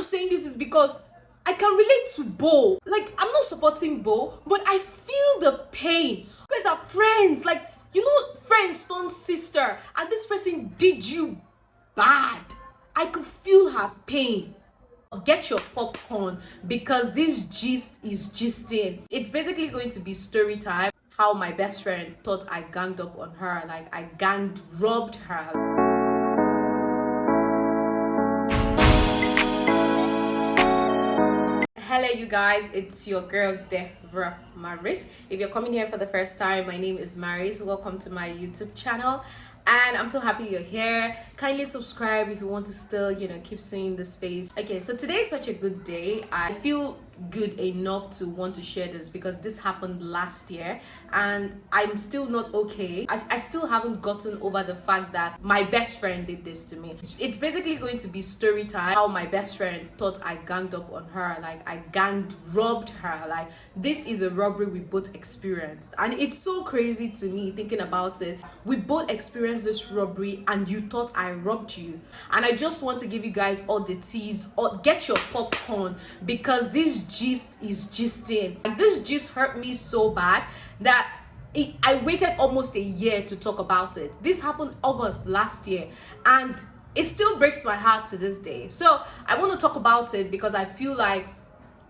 I'm saying this is because I can relate to Bo. Like, I'm not supporting Bo, but I feel the pain. You guys are friends. Like, you know, friends turn sister, and this person did you bad. I could feel her pain. Get your popcorn because this gist is gisting. It's basically going to be story time. How my best friend thought I ganged up on her, like I robbed her. Hello you guys, it's your girl Devra Maris. If you're coming here for the first time, my name is Maris. Welcome to my YouTube channel, and I'm so happy you're here. Kindly subscribe if you want to still, keep seeing this face. Okay, so today is such a good day. I feel good enough to want to share this because this happened last year and I'm still not okay. I still haven't gotten over the fact that my best friend did this to me. It's basically going to be story time. How my best friend thought I ganged up on her, like I robbed her. Like, this is a robbery we both experienced, and it's so crazy to me thinking about it. We both experienced this robbery and you thought I robbed you, and I just want to give you guys all the teas. Or get your popcorn because this gist is gisting. And this gist hurt me so bad that I waited almost a year to talk about it. This happened August last year and it still breaks my heart to this day. So I want to talk about it because I feel like,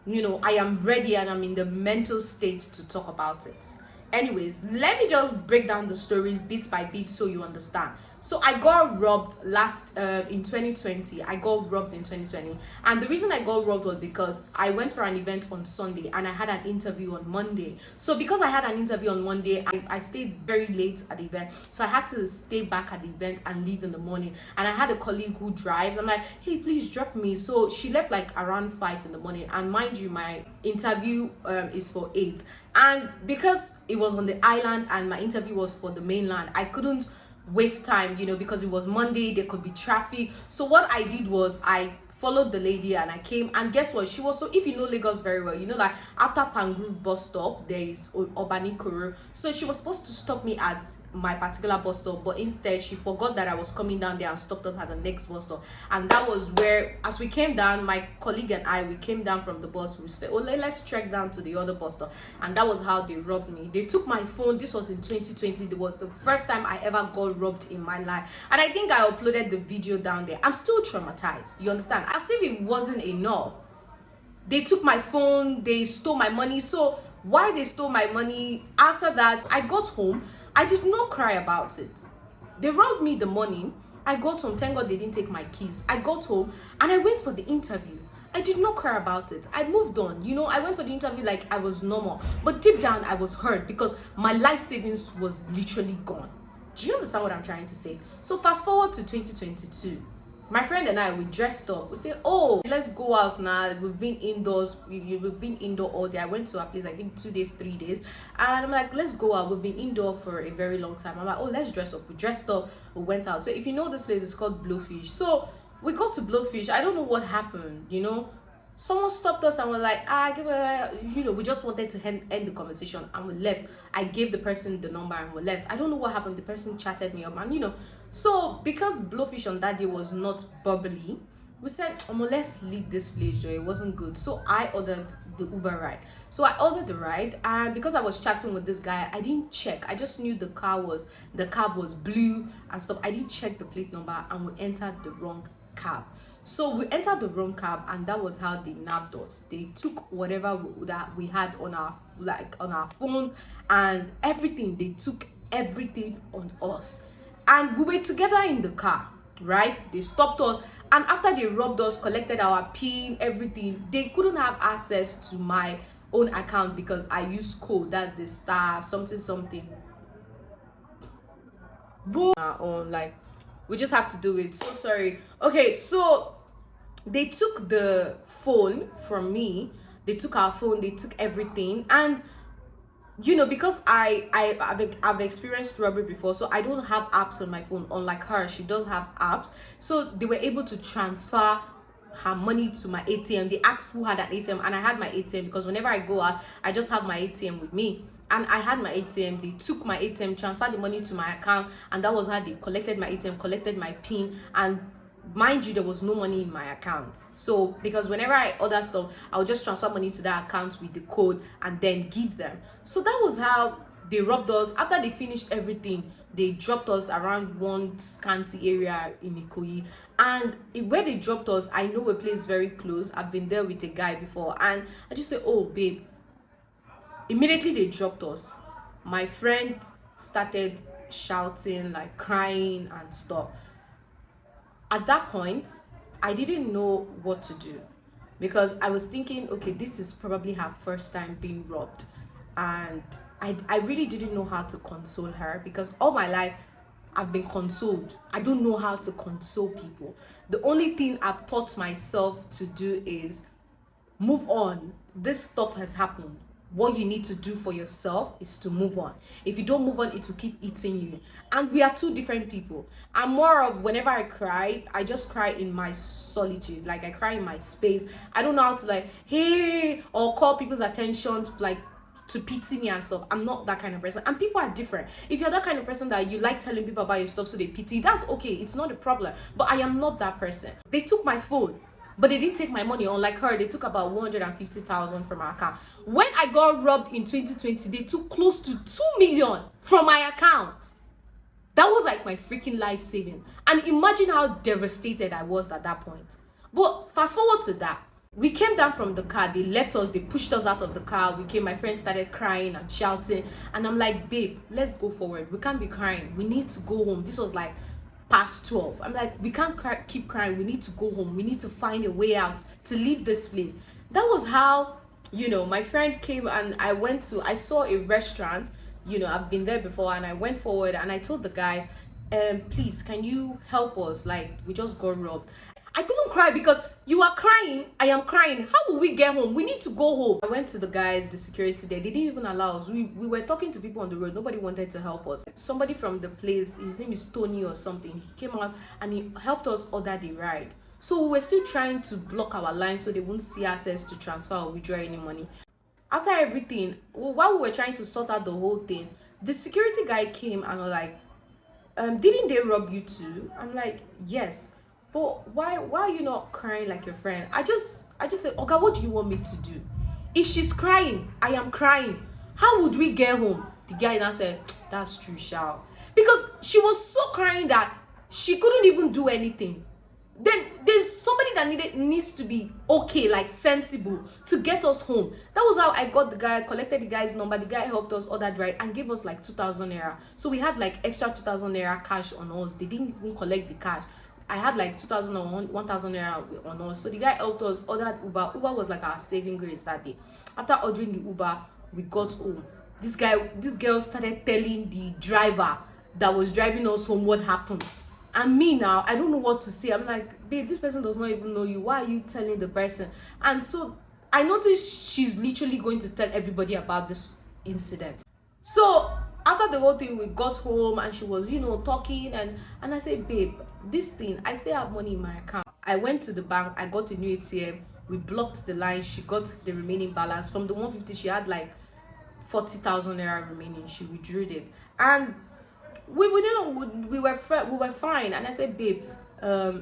I am ready and I'm in the mental state to talk about it. Anyways, let me just break down the stories bit by bit so you understand. So I got robbed in 2020. I got robbed in 2020, and the reason I got robbed was because I went for an event on Sunday and I had an interview on Monday. So because I had an interview on Monday, I stayed very late at the event, so I had to stay back at the event and leave in the morning. And I had a colleague who drives. I'm like, hey, please drop me. So she left like around 5 in the morning, and mind you, my interview is for 8. And because it was on the island and my interview was for the mainland, I couldn't waste time, because it was Monday, there could be traffic. So what I did was I followed the lady and I came, and guess what, she was, so if you know Lagos very well, like after Pangrove bus stop there is Obani Koro. So she was supposed to stop me at my particular bus stop, but instead she forgot that I was coming down there and stopped us at the next bus stop. And that was where, as we came down, my colleague and we came down from the bus. We said, oh, let's trek down to the other bus stop. And that was how they robbed me. They took my phone. This was in 2020. It was the first time I ever got robbed in my life, and I think I uploaded the video down there. I'm still traumatized, you understand? As if it wasn't enough, they took my phone, they stole my money. So why they stole my money, after that I got home, I did not cry about it. They robbed me the money. I got home, thank God they didn't take my keys. I got home and I went for the interview. I did not cry about it. I moved on. I went for the interview like I was normal, but deep down I was hurt because my life savings was literally gone. Do you understand what I'm trying to say? So fast forward to 2022. My friend and I, we dressed up. We say, oh, let's go out now. We've been indoors. We've been indoor all day. I went to a place, I think 2 days, 3 days. And I'm like, let's go out. We've been indoor for a very long time. I'm like, oh, let's dress up. We dressed up. We went out. So if you know this place, it's called Blowfish. So we got to Blowfish. I don't know what happened, Someone stopped us and we're like, we just wanted to end the conversation and we left. I gave the person the number and we left. I don't know what happened. The person chatted me up and so because Blowfish on that day was not bubbly, we said, let's leave this place, Joy. It wasn't good. So I ordered the Uber ride. So I ordered the ride, and because I was chatting with this guy, I didn't check. I just knew the cab was blue and stuff. I didn't check the plate number and we entered the wrong cab. So we entered the wrong cab, and that was how they nabbed us. They took whatever that we had on our phones and everything. They took everything on us. And we were together in the car, right? They stopped us, and after they robbed us, collected our PIN, everything, they couldn't have access to my own account because I use code. That's the star something. Boom. Like, we just have to do it. So sorry. Okay, so they took the phone from me. They took our phone. They took everything, and because I've experienced robbery before, so I don't have apps on my phone. Unlike her, she does have apps. So they were able to transfer her money to my ATM. They asked who had an ATM, and I had my ATM because whenever I go out, I just have my ATM with me. And I had my ATM. They took my ATM, transferred the money to my account, and that was how they collected my ATM, collected my PIN, and mind you, there was no money in my account. So because whenever I order stuff, I'll just transfer money to that account with the code and then give them. So that was how they robbed us. After they finished everything, they dropped us around one scanty area in Ikoyi. And where they dropped us, I know a place very close. I've been there with a guy before, and I just say, oh babe. Immediately they dropped us, my friend started shouting, like crying and stuff. At that point, I didn't know what to do, because I was thinking, okay, this is probably her first time being robbed. And I really didn't know how to console her, because all my life I've been consoled. I don't know how to console people. The only thing I've taught myself to do is move on. This stuff has happened. What you need to do for yourself is to move on. If you don't move on, it will keep eating you. And we are two different people. I'm more of, whenever I cry, I just cry in my solitude. Like, I cry in my space. I don't know how to, like, hey, or call people's attention to, like, to pity me and stuff. I'm not that kind of person, and people are different. If you're that kind of person that you like telling people about your stuff so they pity, that's okay, it's not a problem. But I am not that person. They took my phone, but they didn't take my money. Unlike her, they took about 150,000 from my account. When I got robbed in 2020, they took close to 2 million from my account. That was like my freaking life saving. And imagine how devastated I was at that point. But fast forward to that. We came down from the car, they left us, they pushed us out of the car. My friend started crying and shouting. And I'm like, babe, let's go forward. We can't be crying. We need to go home. This was like past 12. I'm like, we can't keep crying. We need to go home. We need to find a way out to leave this place. That was how, my friend came, and I saw a restaurant. I've been there before, and I went forward and I told the guy, please, can you help us? Like, we just got robbed. I couldn't cry because you are crying, I am crying. How will we get home? We need to go home. I went to the guys, the security there. They didn't even allow us. We were talking to people on the road. Nobody wanted to help us. Somebody from the place, his name is Tony or something, he came out and he helped us order the ride. So we were still trying to block our line so they wouldn't see access to transfer or withdraw any money. After everything, while we were trying to sort out the whole thing, the security guy came and was like, didn't they rob you too? I'm like, yes. But why are you not crying like your friend? I just said, okay, what do you want me to do? If she's crying, I am crying. How would we get home? The guy now said, that's true, Shao. Because she was so crying that she couldn't even do anything. Then there's somebody that needs to be okay, like sensible, to get us home. That was how I got the guy, collected the guy's number. The guy helped us order right and gave us like 2,000 naira. So we had like extra 2,000 naira cash on us. They didn't even collect the cash. I had like 2,000 or 1,000 naira on us. So the guy helped us, ordered Uber. Uber was like our saving grace that day. After ordering the Uber, we got home. This girl started telling the driver that was driving us home what happened. And me now, I don't know what to say. I'm like, babe, this person does not even know you. Why are you telling the person? And so I noticed she's literally going to tell everybody about this incident. So after the whole thing, we got home and she was, talking, and I said, babe, this thing, I still have money in my account. I went to the bank, I got a new ATM, we blocked the line, she got the remaining balance. From the 150, she had like 40,000 naira remaining. She withdrew it. And we were fine. And I said, babe,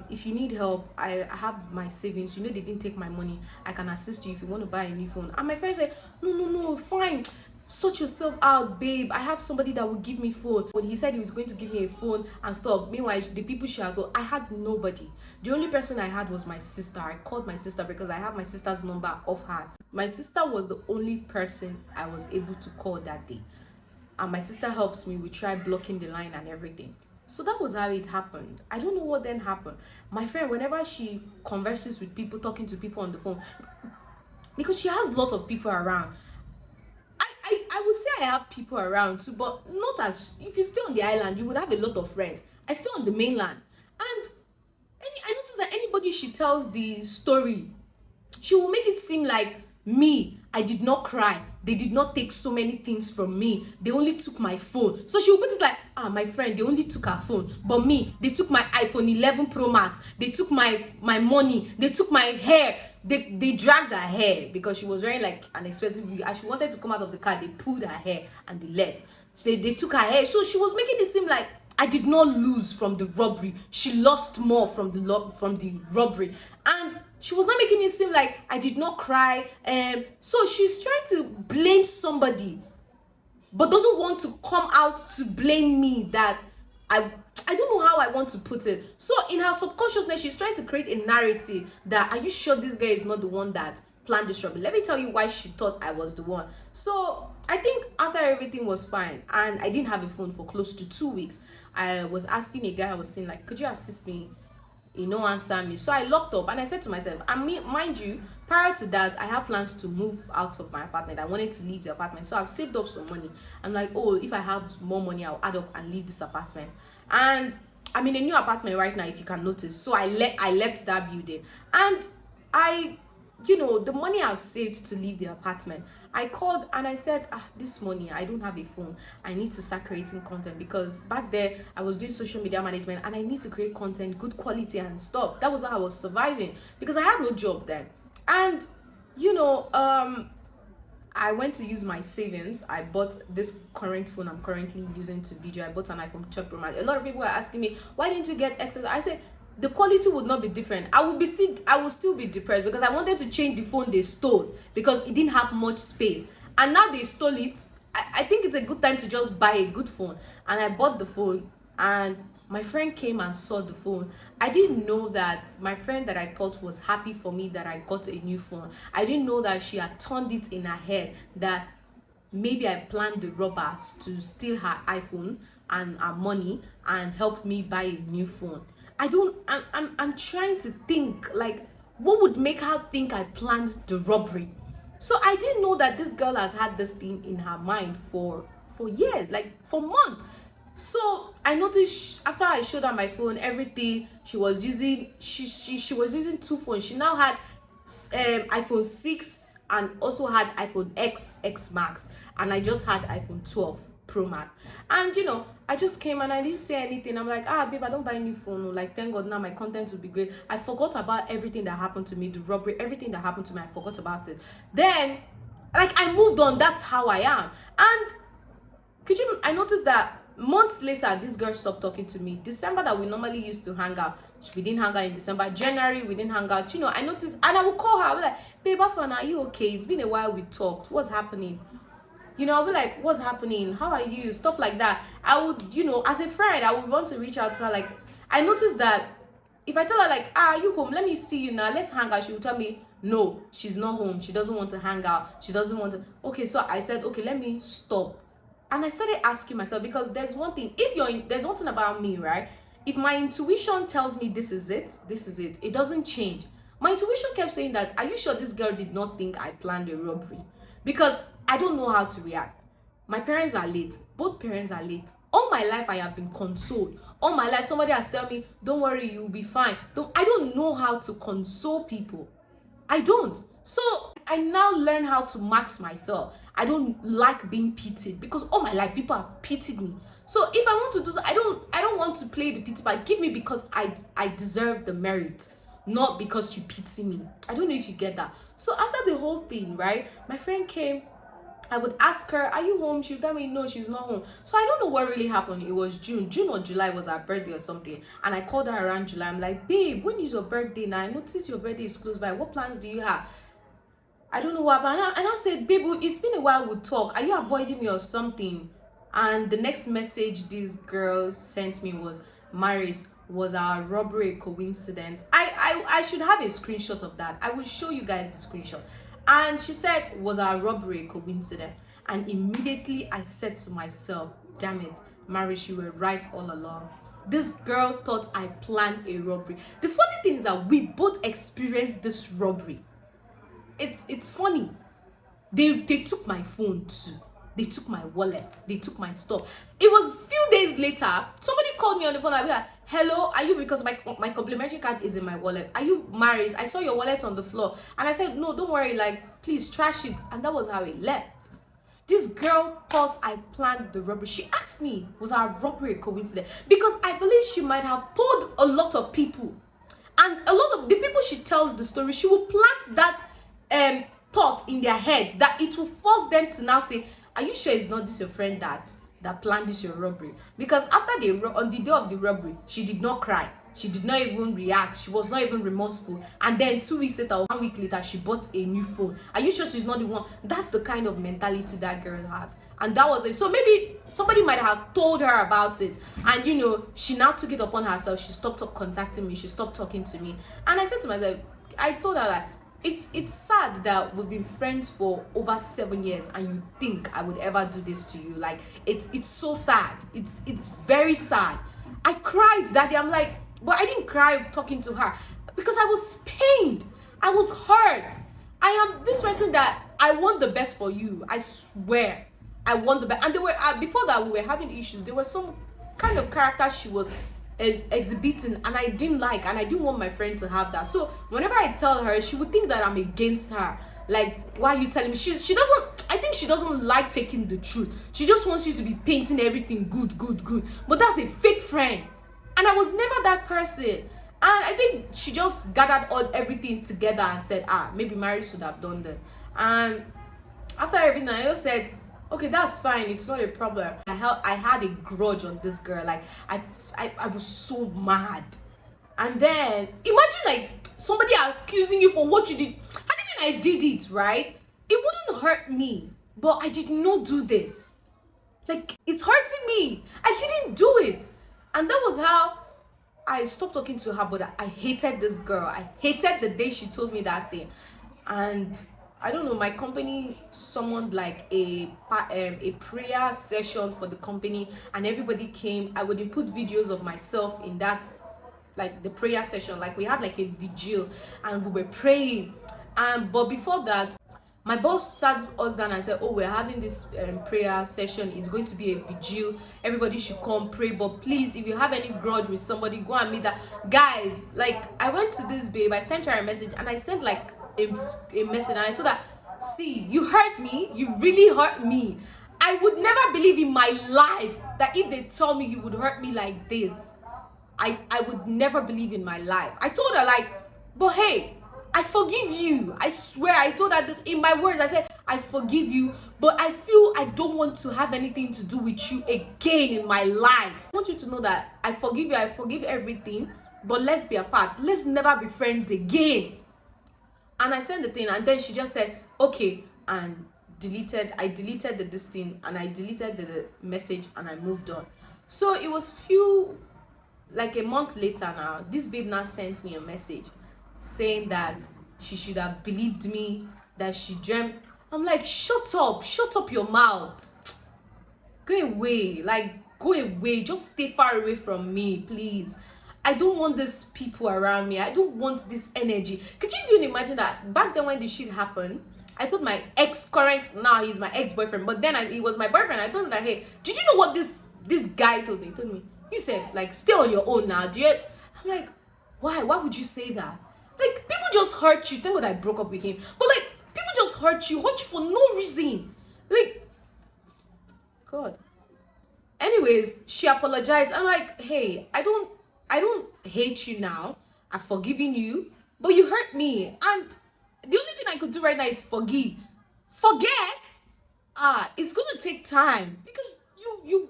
if you need help, I have my savings. They didn't take my money. I can assist you if you want to buy a new phone. And my friend said, no, fine. Sort yourself out, babe. I have somebody that will give me phone. When he said he was going to give me a phone and stuff, meanwhile, the people she has, I had nobody. The only person I had was my sister. I called my sister because I have my sister's number offhand. My sister was the only person I was able to call that day. And my sister helped me. We tried blocking the line and everything. So that was how it happened. I don't know what then happened. My friend, whenever she converses with people, talking to people on the phone, because she has a lot of people around, I would say I have people around too, but not as, if you stay on the island, you would have a lot of friends. I stay on the mainland. And I noticed that anybody she tells the story, she will make it seem like me, I did not cry. They did not take so many things from me. They only took my phone. So she will put it like, my friend, they only took her phone. But me, they took my iPhone 11 Pro Max. They took my money. They took my hair. They dragged her hair because she was wearing like an expensive wig. And she wanted to come out of the car. They pulled her hair and they left. So they took her hair. So she was making it seem like I did not lose from the robbery. She lost more from the robbery. And she was not making it seem like I did not cry. So she's trying to blame somebody, but doesn't want to come out to blame me that I don't know how I want to put it. So in her subconsciousness, she's trying to create a narrative that, are you sure this guy is not the one that planned this robbery? Let me tell you why she thought I was the one. So I think after everything was fine and I didn't have a phone for close to 2 weeks, I was asking a guy, I was saying like, could you assist me? He no answer me. So I locked up and I said to myself, I mean, mind you, prior to that, I have plans to move out of my apartment. I wanted to leave the apartment. So I've saved up some money. I'm like, oh, if I have more money, I'll add up and leave this apartment. And I'm in a new apartment right now, if you can notice. So I left that building. And I, the money I've saved to leave the apartment, I called and I said, this money, I don't have a phone. I need to start creating content, because back there I was doing social media management and I need to create content, good quality and stuff. That was how I was surviving, because I had no job then. And I went to use my savings. I bought this current phone I'm currently using to video. I bought an iPhone 12 Pro Max. A lot of people are asking me, why didn't you get XS? I said the quality would not be different. I will still be depressed, because I wanted to change the phone they stole, because it didn't have much space. And now they stole it. I think it's a good time to just buy a good phone. And I bought the phone, and my friend came and saw the phone. I didn't know that my friend that I thought was happy for me that I got a new phone, I didn't know that she had turned it in her head that maybe I planned the robbers to steal her iPhone and her money and help me buy a new phone. I'm trying to think, like, what would make her think I planned the robbery? So I didn't know that this girl has had this thing in her mind for years, like for months. So I noticed after I showed her my phone, everything she was using, she was using two phones. She now had iPhone 6 and also had iPhone X Max, and I just had iPhone 12 Pro Max. And I just came and I didn't say anything. I'm like, babe, I don't buy a new phone. Like, thank God now my content will be great. I forgot about everything that happened to me, the robbery, everything that happened to me. I forgot about it. Then, like, I moved on. That's how I am. And I noticed that months later, this girl stopped talking to me. December, that we normally used to hang out, we didn't hang out in December. January, we didn't hang out. I noticed, and I would call her. I was like, babe, Afan, are you okay? It's been a while we talked. What's happening? I'll be like, what's happening? How are you? Stuff like that. I would, as a friend, I would want to reach out to her. Like, I noticed that if I tell her, like, are you home? Let me see you now. Let's hang out. She would tell me, no, she's not home. She doesn't want to hang out. She doesn't want to. Okay, so I said, okay, let me stop. And I started asking myself, because there's one thing. There's one thing about me, right? If my intuition tells me this is it, it doesn't change. My intuition kept saying that, are you sure this girl did not think I planned a robbery? Because I don't know how to react. My parents are late. Both parents are late. All my life I have been consoled. All my life somebody has told me, don't worry, you'll be fine. I don't know how to console people. I don't. So I now learn how to mask myself. I don't like being pitied, because all my life people have pitied me. So if I want to do so, I don't want to play the pity part. Give me because I deserve the merit, not because you pity me. I don't know if you get that. So after the whole thing, right, my friend came. I would ask her, are you home? She would tell me, no, she's not home. So I don't know what really happened. It was June or July was her birthday or something. And I called her around July. I'm like, babe, when is your birthday now? I noticed your birthday is close by. What plans do you have? I don't know what happened. And I said, babe, it's been a while we talk. Are you avoiding me or something? And the next message this girl sent me was, Maris, was our robbery a coincidence? I should have a screenshot of that. I will show you guys the screenshot. And she said, was our robbery a coincidence? And immediately I said to myself, damn it, Maris, you were right all along. This girl thought I planned a robbery. The funny thing is that we both experienced this robbery. It's funny. They took my phone too. They took my wallet. They took my stuff. It was a few days later, somebody called me on the phone. I was like, hello, are you, because my complimentary card is in my wallet. Are you Maris? I saw your wallet on the floor. And I said, no, don't worry, like, please trash it. And that was how it left. This girl thought I planned the robbery. She asked me, was our robbery a coincidence? Because I believe she might have told a lot of people. And a lot of the people she tells the story, she will plant that thought in their head that it will force them to now say, are you sure it's not this your friend that that planned this your robbery. Because after on the day of the robbery, she did not cry, she did not even react, she was not even remorseful, and then 2 weeks later, 1 week later, she bought a new phone. Are you sure she's not the one? That's the kind of mentality that girl has. And that was it. So maybe somebody might have told her about it, and she now took it upon herself. She stopped contacting me, she stopped talking to me. And I said to myself, I told her that it's sad that we've been friends for over 7 years and you think I would ever do this to you. Like, it's so sad. It's very sad. I cried that day. I'm like, but I didn't cry talking to her because I was pained, I was hurt. I am this person that I want the best for you, I swear. I want the best. And they were before that we were having issues. There was some kind of character she was exhibiting, and I didn't like, and I didn't want my friend to have that. So whenever I tell her, she would think that I'm against her. Like, why are you telling me? She doesn't, I think she doesn't like taking the truth. She just wants you to be painting everything good. But that's a fake friend, and I was never that person. And I think she just gathered all everything together and said, maybe Mary should have done that. And after everything, I just said, okay, that's fine, it's not a problem. I had a grudge on this girl. Like, I was so mad. And then imagine, like, somebody accusing you for what you did. And even I did it, right? It wouldn't hurt me, but I did not do this. Like, it's hurting me. I didn't do it. And that was how I stopped talking to her. But I hated this girl. I hated the day she told me that thing. And I don't know, my company summoned like a prayer session for the company, and everybody came. I would input videos of myself in that, like, the prayer session. Like, we had like a vigil and we were praying. But before that, my boss sat us down and said, oh, we're having this prayer session, it's going to be a vigil, everybody should come pray, but please, if you have any grudge with somebody, go and meet that. Guys, like, I went to this babe, I sent her a message, and I sent like a message, and I told her, see, you hurt me, you really hurt me. I would never believe in my life that if they tell me you would hurt me like this, I would never believe in my life. I told her, like, but hey, I forgive you. I swear, I told her this in my words. I said, I forgive you, but I feel I don't want to have anything to do with you again in my life. I want you to know that I forgive you, I forgive everything, but let's be apart. Let's never be friends again. And I sent the thing, and then she just said, okay, and I deleted this thing, and I deleted the message, and I moved on. So it was like a month later now, this babe now sent me a message saying that she should have believed me, that she dreamt. I'm like, shut up your mouth. Go away, like, go away, just stay far away from me, please. I don't want these people around me. I don't want this energy. Could you even imagine that back then when this shit happened, I told my now he's my ex-boyfriend, but then he was my boyfriend. I told him that, hey, did you know what this guy told me? He told me, you said, like, stay on your own now. I'm like, why would you say that? Like, people just hurt you. Thank God I broke up with him. But like, people just hurt you for no reason. Like, God. Anyways, she apologized. I'm like, hey, I don't hate you now. I've forgiven you, but you hurt me, and the only thing I could do right now is forgive. Forget? It's gonna take time, because you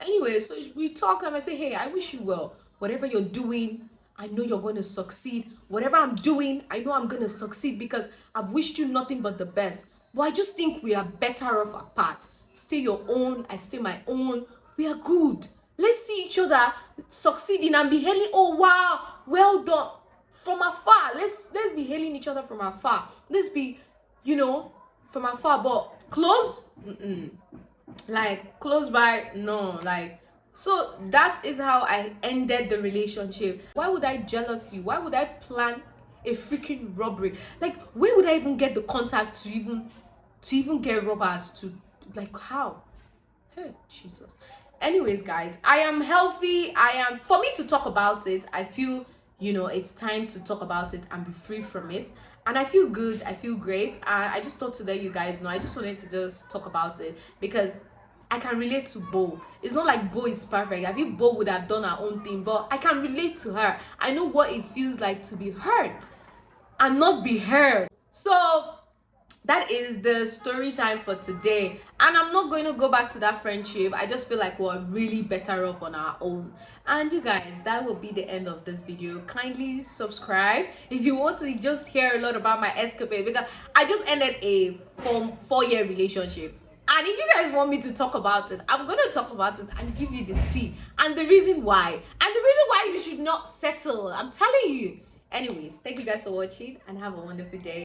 anyway. So we talk, and I say, hey, I wish you well. Whatever you're doing, I know you're going to succeed. Whatever I'm doing, I know I'm going to succeed, because I've wished you nothing but the best. But I just think we are better off apart. Stay your own, I stay my own. We are good. Let's see each other succeeding and be hailing, oh wow, well done, from afar. Let's be hailing each other from afar. Let's be, from afar, but close, like, close by, no, like. So that is how I ended the relationship. Why would I jealous you? Why would I plan a freaking robbery? Like, where would I even get the contact to even get robbers to, like, how? Hey, Jesus. Anyways, guys, I am healthy. For me to talk about it, I feel, it's time to talk about it and be free from it. And I feel good. I feel great. I just thought to let you guys know. I just wanted to just talk about it because I can relate to Bo. It's not like Bo is perfect. I think Bo would have done her own thing, but I can relate to her. I know what it feels like to be hurt and not be heard. So that is the story time for today, and I'm not going to go back to that friendship. I just feel like we're really better off on our own. And you guys, that will be the end of this video. Kindly subscribe if you want to just hear a lot about my escapade, because I just ended a 4 year relationship, and if you guys want me to talk about it, I'm gonna talk about it and give you the tea and the reason why, and the reason why you should not settle. I'm telling you. Anyways, thank you guys for watching and have a wonderful day.